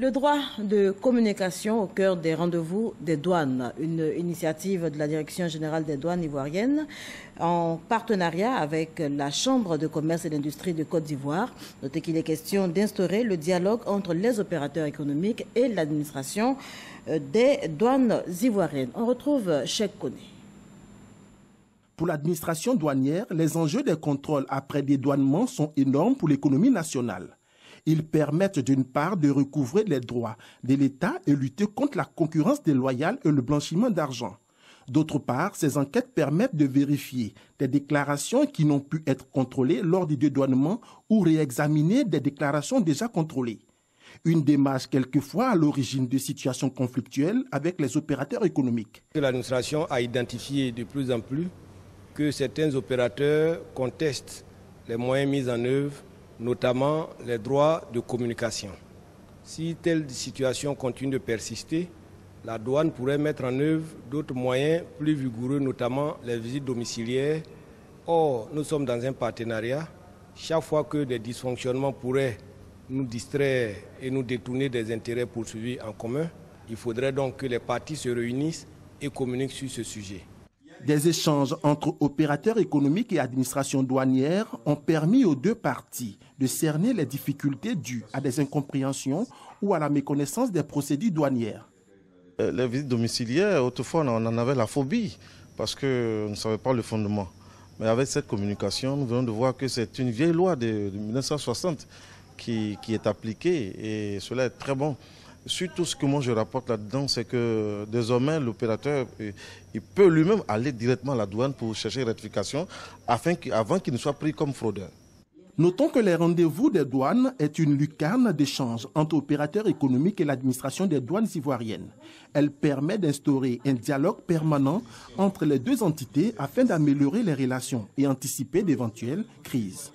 Le droit de communication au cœur des rendez-vous des douanes, une initiative de la Direction générale des douanes ivoiriennes en partenariat avec la Chambre de commerce et d'industrie de Côte d'Ivoire. Notez qu'il est question d'instaurer le dialogue entre les opérateurs économiques et l'administration des douanes ivoiriennes. On retrouve Cheikh Koné. Pour l'administration douanière, les enjeux des contrôles après dédouanement sont énormes pour l'économie nationale. Ils permettent d'une part de recouvrer les droits de l'État et lutter contre la concurrence déloyale et le blanchiment d'argent. D'autre part, ces enquêtes permettent de vérifier des déclarations qui n'ont pu être contrôlées lors du dédouanement ou réexaminer des déclarations déjà contrôlées. Une démarche quelquefois à l'origine de situations conflictuelles avec les opérateurs économiques. L'administration a identifié de plus en plus que certains opérateurs contestent les moyens mis en œuvre, notamment les droits de communication. Si telle situation continue de persister, la douane pourrait mettre en œuvre d'autres moyens plus vigoureux, notamment les visites domiciliaires. Or, nous sommes dans un partenariat. Chaque fois que des dysfonctionnements pourraient nous distraire et nous détourner des intérêts poursuivis en commun, il faudrait donc que les parties se réunissent et communiquent sur ce sujet. Des échanges entre opérateurs économiques et administration douanière ont permis aux deux parties de cerner les difficultés dues à des incompréhensions ou à la méconnaissance des procédures douanières. Les visites domiciliaires, autrefois, on en avait la phobie parce qu'on ne savait pas le fondement. Mais avec cette communication, nous venons de voir que c'est une vieille loi de 1960 qui est appliquée et cela est très bon. Surtout ce que moi je rapporte là-dedans, c'est que désormais l'opérateur il peut lui-même aller directement à la douane pour chercher rectification avant qu'il ne soit pris comme fraudeur. Notons que les rendez-vous des douanes est une lucarne d'échange entre opérateurs économiques et l'administration des douanes ivoiriennes. Elle permet d'instaurer un dialogue permanent entre les deux entités afin d'améliorer les relations et anticiper d'éventuelles crises.